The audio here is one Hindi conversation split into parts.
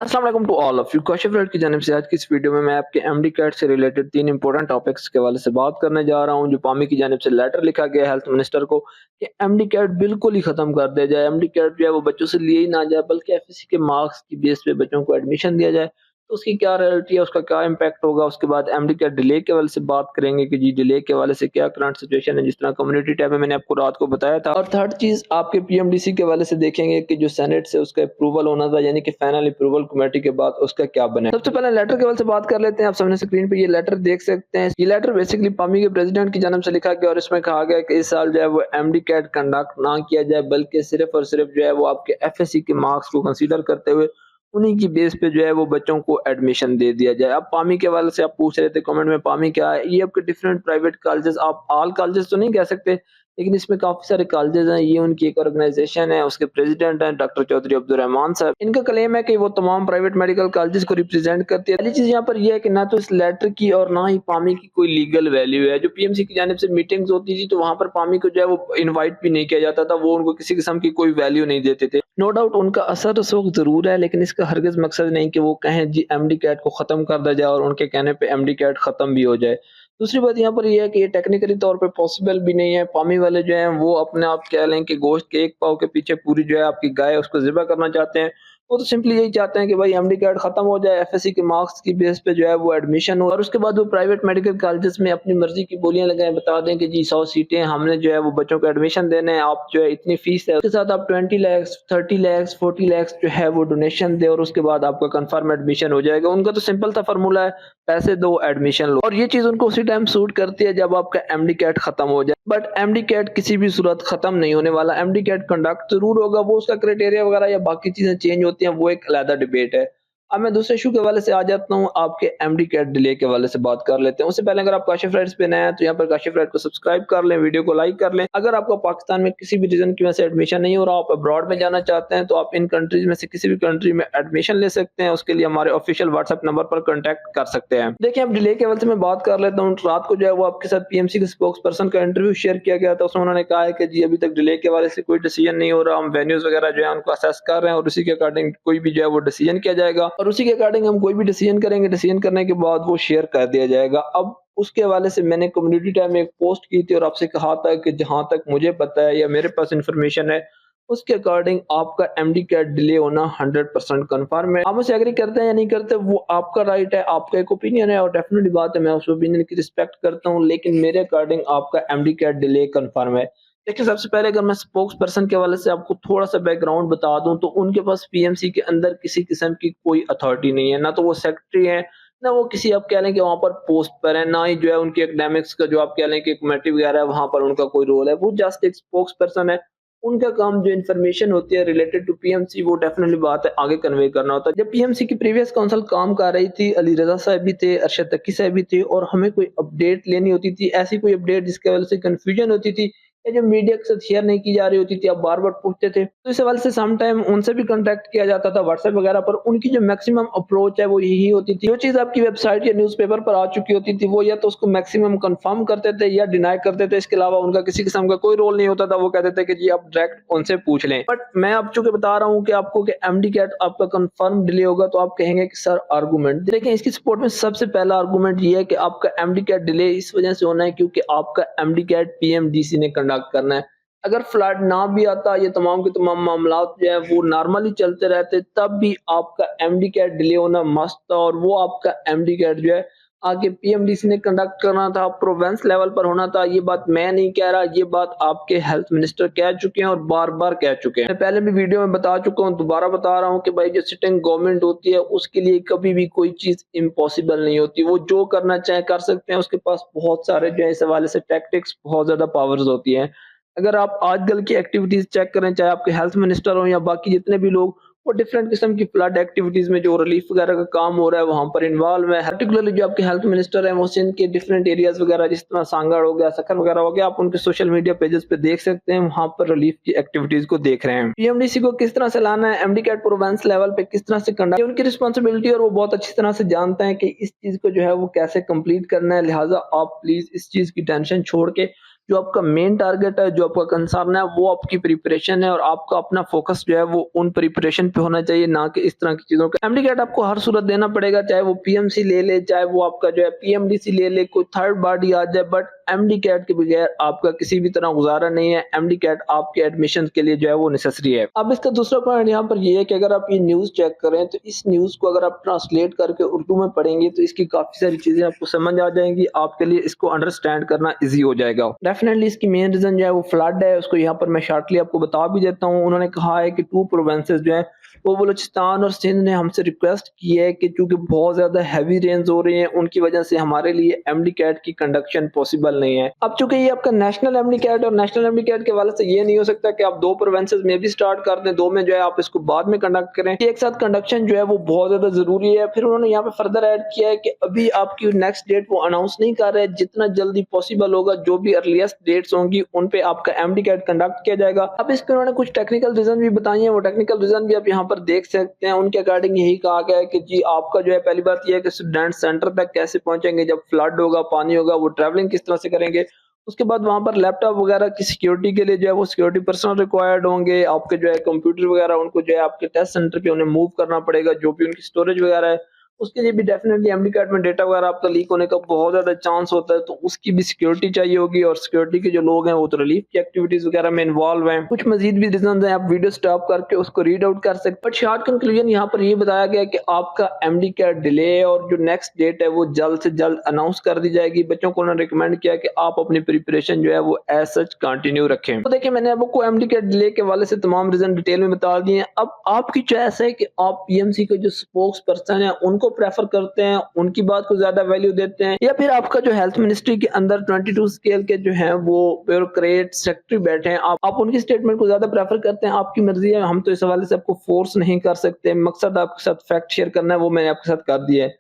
अस्सलाम वालेकुम to all of you. Kaushal friend की जानिब से आज की इस वीडियो में मैं आपके एमडी कैट से रिलेटेड 3 इंपॉर्टेंट टॉपिक्स के हवाले से बात करने जा रहा हूं। जो पामी की जानिब से लेटर लिखा गया है हेल्थ मिनिस्टर को कि एमडी कैट बिल्कुल ही खत्म कर दिया जाए। एमडी कैट जो है वो बच्चों से लिए ही ना जाए, बल्कि एफएससी के मार्क्स की बेस पे बच्चों को एडमिशन दिया जाए। तो उसकी क्या रियलिटी है, उसका क्या इम्पैक्ट होगा। उसके बाद एमडी कैट डिले के हवाले से बात करेंगे कि जी डिले के हवाले से क्या करंट सिचुएशन है, जिस तरह कम्युनिटी टैब में मैंने आपको रात को बताया था। और थर्ड चीज आपके पीएमडीसी के हवाले से देखेंगे कि जो सेनेट से उसका अप्रूवल होना था, यानी कि फाइनल अप्रूवल कमेटी के बाद उसका क्या बने। सबसे पहले लेटर के हवाले से बात कर लेते हैं। आप सामने स्क्रीन पे ये लेटर देख सकते हैं। ये लेटर बेसिकली पामी के प्रेसिडेंट की जानब से लिखा गया और इसमें कहा गया कि इस साल जो है वो एमडी कैट कंडक्ट ना किया जाए, बल्कि सिर्फ और सिर्फ जो है वो आपके एफएससी के मार्क्स को कंसीडर करते हुए उन्हीं की बेस पे जो है वो बच्चों को एडमिशन दे दिया जाए। अब पामी के हवाले से आप पूछ रहे थे कमेंट में, पामी क्या है? ये आपके डिफरेंट प्राइवेट कॉलेजेस, आप ऑल कॉलेजेस तो नहीं कह सकते, लेकिन इसमें काफ़ी सारे कॉलेजेस हैं। ये उनकी एक ऑर्गेनाइजेशन है, उसके प्रेसिडेंट हैं डॉक्टर चौधरी अब्दुल रहमान साहब। इनका क्लेम है कि वो तमाम प्राइवेट मेडिकल कॉलेजेस को रिप्रेजेंट करती है। पहली चीज़ यहाँ पर ये है कि ना तो इस लेटर की और ना ही पामी की कोई लीगल वैल्यू है। जो पीएमसी की जानिब से मीटिंग्स होती थी तो वहाँ पर पामी को जो है वो इनवाइट भी नहीं किया जाता था, वो उनको किसी किस्म की कोई वैल्यू नहीं देते थे। नो डाउट उनका असर उस वक्त ज़रूर है, लेकिन इसका हरगिज़ मकसद नहीं कि वो कहें जी एमडी कैट को ख़त्म कर दिया जाए और उनके कहने पे एमडी कैट ख़त्म भी हो जाए। दूसरी बात यहाँ पर ये है कि ये टेक्निकली तौर पे पॉसिबल भी नहीं है। पामी वाले जो हैं वो अपने आप कह लें कि गोश्त के एक पाव के पीछे पूरी जो है आपकी गाय है उसको ज़िबा करना चाहते हैं। वो तो सिंपली यही चाहते हैं कि भाई एमडी कैट खत्म हो जाए, एफएससी के मार्क्स की बेस पे जो है वो एडमिशन हो और उसके बाद वो प्राइवेट मेडिकल कॉलेजेस में अपनी मर्ज़ी की बोलियाँ लगाएँ, बता दें कि जी 100 सीटें हमने जो है वो बच्चों को एडमिशन देने हैं, आप जो है इतनी फीस है, उसके साथ आप 20 लाख, 30 लाख, 40 लाख जो है वो डोनेशन दें और उसके बाद आपका कन्फर्म एडमिशन हो जाएगा। उनका तो सिंपल सा फ़ॉर्मूला है, पैसे दो एडमिशन लो, और ये चीज़ उनको उसी टाइम सूट करती है जब आपका एमडी कैट खत्म हो जाए। बट एमडी कैट किसी भी सूरत खत्म नहीं होने वाला। एमडी कैट कंडक्ट जरूर होगा, वो उसका क्राइटेरिया वगैरह या बाकी चीजें चेंज होती हैं, वो एक अलग डिबेट है। अब मैं दूसरे इशू के हवाले से आ जाता हूँ, आपके एमडी कैट डिले के हवाले से बात कर लेते हैं। उससे पहले अगर आप काशिफ राइट्स पे नए हैं तो यहाँ पर काशिफ राइट को सब्सक्राइब कर लें, वीडियो को लाइक कर लें। अगर आपको पाकिस्तान में किसी भी रीजन की वजह से एडमिशन नहीं हो रहा, आप अब्रॉड में जाना चाहते हैं, तो आप इन कंट्रीज में से किसी भी कंट्री में एडमिशन ले सकते हैं। उसके लिए हमारे ऑफिशियल व्हाट्सएप नंबर पर कॉन्टैक्ट कर सकते हैं। देखिए अब डिले के हवाले से मैं बात कर लेता हूँ। रात को जो है वो आपके साथ पीएमसी के स्पोक्स पर्सन का इंटरव्यू शेयर किया गया था। उसमें उन्होंने कहा है कि जी अभी तक डिले के हवाले से कोई डिसीजन नहीं हो रहा, हम वेन्यूज वगैरह जो है उनको असेस कर रहे हैं और उसी के अकॉर्डिंग कोई भी जो है वो डिसीजन किया जाएगा और उसी के अकॉर्डिंग हम कोई भी डिसीजन करेंगे, डिसीजन करने के बाद वो शेयर कर दिया जाएगा। अब उसके हवाले से मैंने कम्युनिटी टैब में एक पोस्ट की थी और आपसे कहा था कि जहां तक मुझे पता है या मेरे पास इंफॉर्मेशन है उसके अकॉर्डिंग आपका एमडी कैट डिले होना 100% कंफर्म है। आप मुझसे एग्री करते हैं या नहीं करते वो आपका राइट है, आपका एक ओपिनियन है और डेफिनेटली बात है, मैं उस ओपिनियन की रिस्पेक्ट करता हूं, लेकिन मेरे अकॉर्डिंग आपका एमडी कैट डिले कंफर्म है। देखिए सबसे पहले अगर मैं स्पोक्स पर्सन के हवाले से आपको थोड़ा सा बैकग्राउंड बता दूं तो उनके पास पीएमसी के अंदर किसी किस्म की कोई अथॉरिटी नहीं है, ना तो वो सेक्रेटरी है, ना वो किसी आप कह लें कि वहां पर पोस्ट पर है, ना ही जो है उनके एकेडमिक्स का जो आप कह लें कि कमेटी वगैरह है वहां पर उनका कोई रोल है। वो जस्ट एक स्पोक्स पर्सन है। उनका काम जो इन्फॉर्मेशन होती है रिलेटेड टू पीएमसी वो डेफिनेटली बात है आगे कन्वे करना होता है। जब पीएमसी की प्रीवियस काउंसिल काम कर रही थी, अली रजा साहब भी थे, अरशद तकी साहब भी थे और हमें कोई अपडेट लेनी होती थी, ऐसी कोई अपडेट जिसके वजह से कंफ्यूजन होती थी या जो मीडिया के साथ शेयर नहीं की जा रही होती थी, आप बार-बार पूछते थे। तो इस हवाले से सम टाइम उनसे भी कॉन्टैक्ट किया जाता था व्हाट्सएप वगैरह पर। उनकी जो मैक्सिमम अप्रोच है वो यही होती थी, जो चीज़ आपकी वेबसाइट या न्यूज़पेपर पर आ चुकी होती थी वो या तो उसको मैक्सिमम कंफर्म करते थे या डिनाई करते थे। इसके अलावा उनका किसी किस्म का कोई रोल नहीं होता था। वो कहते थे कि जी आप डायरेक्ट उनसे पूछ लें। बट मैं अब चूँकि बता रहा हूँ कि आपको कि एमडी कैट आपका कंफर्म डिले होगा तो आप कहेंगे कि सर आर्गुमेंट। देखिए इसकी सपोर्ट में सबसे पहला आर्गुमेंट ये है कि आपका एमडी कैट डिले इस वजह से होना है क्योंकि आपका एमडी कैट पीएमडीसी ने कंडक्ट करना है। अगर फ्लड ना भी आता, ये तमाम के तमाम मामलात जो है वो नॉर्मली चलते रहते, तब भी आपका एमडी कैट डिले होना मस्ट था और वो आपका एमडी कैट जो है आगे पीएमडीसी ने कंडक्ट करना था, प्रोविंस लेवल पर होना था। ये बात मैं नहीं कह रहा, ये बात आपके हेल्थ मिनिस्टर कह चुके हैं और बार-बार कह चुके हैं। मैं पहले भी वीडियो में बता चुका हूँ, दोबारा बता रहा हूँ कि भाई जो सिटिंग गवर्नमेंट होती है उसके लिए कभी भी कोई चीज़ इम्पॉसिबल नहीं होती। वो जो करना चाहे कर सकते हैं, उसके पास बहुत सारे जो है इस हवाले से टैक्टिक्स, बहुत ज़्यादा पावर्स होती हैं। अगर आप आजकल की एक्टिविटीज़ चेक करें, चाहे आपके हेल्थ मिनिस्टर हों या बाकी जितने भी लोग, वो डिफरेंट किस्म की फ्लड एक्टिविटीज़ में जो रिलीफ वगैरह का काम हो रहा है, वहाँ पर इन्वॉल्व है। पर्टिकुलरली जो आपके हेल्थ मिनिस्टर हैं, वो सिंध के डिफरेंट एरियाज़ वगैरह जिस तरह सांगड़ हो गया, सखर वगैरह हो गया, आप उनके सोशल मीडिया पेजेज़ पे देख सकते हैं, वहाँ पर रिलीफ की एक्टिविटीज़ को देख रहे हैं। पीएमडीसी को किस तरह से लाना है, एमडी कैट प्रोविंस लेवल पे किस तरह से कंडक्ट, ये उनकी रिस्पॉन्सिबिलिटी और वो बहुत अच्छी तरह से जानते हैं कि इस चीज़ को जो है वो कैसे कंप्लीट करना है। लिहाज़ा आप प्लीज़ इस चीज़ की टेंशन छोड़ के जो आपका मेन टारगेट है, जो आपका कंसर्न है, वो आपकी प्रिपरेशन है और आपका अपना फोकस जो है वो उन प्रिपरेशन पे होना चाहिए, ना कि इस तरह की चीज़ों का। एमडी कैट आपको हर सूरत देना पड़ेगा, चाहे वो पीएमसी ले ले, चाहे वो आपका जो है पीएमडीसी ले ले, कोई थर्ड बॉडी आ जाए, बट एमडी कैट के बगैर आपका किसी भी तरह गुजारा नहीं है। एमडी कैट आपके एडमिशन के लिए जो है वो नेसेसरी है। अब इसका दूसरा पॉइंट यहाँ पर ये है कि अगर आप ये न्यूज़ चेक करें, तो इस न्यूज़ को अगर आप ट्रांसलेट करके उर्दू में पढ़ेंगे, तो इसकी काफ़ी सारी चीज़ें आपको समझ आ जाएँगी, आपके लिए इसको अंडरस्टैंड करना ईज़ी हो जाएगा। डेफिनिटली इसकी मेन रीज़न जो है वो फ्लड है, उसको यहाँ पर मैं शॉर्टली आपको बता भी देता हूँ। उन्होंने कहा है कि 2 प्रोविंसेस जो हैं, वो बलूचिस्तान और सिंध ने हमसे रिक्वेस्ट की है कि चूँकि बहुत ज़्यादा हेवी रेन्स हो रही हैं, उनकी वजह से हमारे लिए एमडी कैट की कंडक्शन पॉसिबल नहीं है। अब चूँकि ये आपका नेशनल एमडी कैट और नेशनल एमडी कैट के हवाले से ये नहीं हो सकता कि आप 2 प्रोविंसेस में भी स्टार्ट कर दें, 2 में जो है आप इसको बाद में कंडक्ट करें। एक साथ कंडक्शन जो है वो बहुत ज़्यादा ज़रूरी है। फिर उन्होंने यहाँ पे फर्दर ऐड किया है कि अभी आपकी नेक्स्ट डेट वो अनाउंस नहीं कर रहे, जितना जल्दी पॉसिबल होगा, जो भी अर्लीस्ट डेट्स होंगी, उन पे आपका एमडी कैट कंडक्ट किया जाएगा। अब इस पे उन्होंने कुछ टेक्निकल रीज़न भी बताई हैं, वो टेक्निकल रीज़न भी आप यहाँ पर देख सकते हैं। उनके अकॉर्डिंग यही कहा गया है कि जी आपका जो है, पहली बात ये है कि स्टूडेंट सेंटर तक कैसे पहुंचेंगे, जब फ्लड होगा, पानी होगा, वो ट्रैवलिंग किस तरह से करेंगे। उसके बाद वहां पर लैपटॉप वगैरह की सिक्योरिटी के लिए जो है वो सिक्योरिटी पर्सनल रिक्वायर्ड होंगे। आपके जो है कंप्यूटर वगैरह, उनको जो है आपके टेस्ट सेंटर पे उन्हें मूव करना पड़ेगा, जो भी उनकी स्टोरेज वगैरह है, उसके लिए भी डेफिनेटली एमडी कार्ड में डेटा वगैरह आपका लीक होने का बहुत ज्यादा चांस होता है, तो उसकी भी सिक्योरिटी चाहिए होगी। और सिक्योरिटी के जो लोग हैं वो तो रिलीफ की एक्टिविटीज वगैरह में इन्वॉल्व हैं। कुछ मजीद भी रीजन है, आप वीडियो स्टॉप करके उसको रीड आउट कर सकते। बट शॉर्ट कंक्लूजन यहाँ पर ये बताया गया कि आपका एमडी कार्ड डिले है और जो नेक्स्ट डेट है वो जल्द से जल्द अनाउंस कर दी जाएगी। बच्चों को उन्होंने रिकमेंड किया कि आप अपनी प्रिपरेशन जो है वो एज सच कंटिन्यू रखें। तो देखिए, मैंने आपको एमडी कार्ड डिले के वाले से तमाम रीजन डिटेल में बता दिए हैं। अब आपकी चॉइस है कि आप पीएमसी के जो स्पोक्स पर्सन है उनको प्रेफर करते हैं, उनकी बात को ज्यादा वैल्यू देते हैं, या फिर आपका जो हेल्थ मिनिस्ट्री के अंदर 22 स्केल के जो हैं वो ब्यूरोक्रेट सेक्रेटरी बैठे हैं, आप उनकी स्टेटमेंट को ज्यादा प्रेफर करते हैं। आपकी मर्जी है, हम तो इस हवाले से आपको फोर्स नहीं कर सकते। मकसद आपके साथ फैक्ट शेयर करना है, वो मैंने आपके साथ कर दिया है।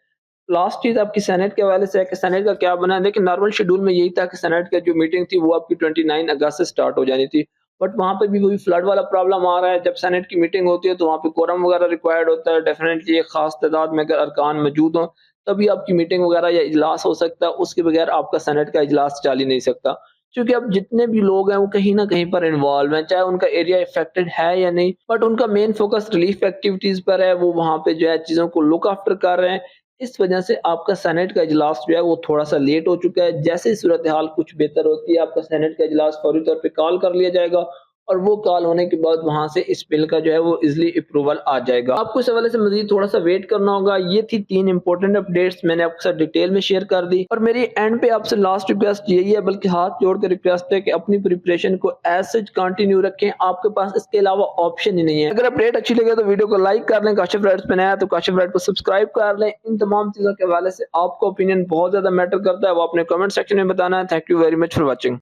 लास्ट चीज आपकी सेनेट के हवाले से है कि सेनेट का क्या बना है। देखिए, नॉर्मल शेड्यूल में यही था कि सेनेट की जो मीटिंग थी वो आपकी 29 अगस्त से स्टार्ट हो जानी थी, बट वहां पे भी वही फ्लड वाला प्रॉब्लम आ रहा है। जब सेनेट की मीटिंग होती है तो वहां पे कोरम वगैरह रिक्वायर्ड होता है। डेफिनेटली एक खास तादाद में अगर अरकान मौजूद हो तभी आपकी मीटिंग वगैरह या इजलास हो सकता है, उसके बगैर आपका सेनेट का इजलास चल ही नहीं सकता। क्योंकि अब जितने भी लोग हैं वो कहीं ना कहीं पर इन्वॉल्व हैं, चाहे उनका एरिया इफेक्टेड है या नहीं, बट उनका मेन फोकस रिलीफ एक्टिविटीज पर है। वो वहां पे जो है चीजों को लुक आफ्टर कर रहे हैं। इस वजह से आपका सेनेट का इजलास जो है वो थोड़ा सा लेट हो चुका है। जैसे ही सूरत हाल कुछ बेहतर होती है, आपका सेनेट का इजलास फौरी तौर पे कॉल कर लिया जाएगा और वो कॉल होने के बाद वहां से इस बिल का जो है वो इजिली अप्रूवल आ जाएगा। आपको इस हवाले से मजीद थोड़ा सा वेट करना होगा। ये थी 3 इंपॉर्टेंट अपडेट्स, मैंने आपके साथ डिटेल में शेयर कर दी। और मेरी एंड पे आपसे लास्ट रिक्वेस्ट यही है, बल्कि हाथ जोड़ के रिक्वेस्ट है कि अपनी प्रिपरेशन को एज सच कंटिन्यू रखें। आपके पास इसके अलावा ऑप्शन ही नहीं है। अगर अपडेट अच्छी लगे तो वीडियो को लाइक कर लें, काशिफ राइट्स पे नया तो काशिफ राइट को सब्सक्राइब कर लें। इन तमाम चीजों के हवाले से आपका ओपिनियन बहुत ज्यादा मैटर करता है, वो अपने कमेंट सेक्शन में बताना है। Thank you very much for watching.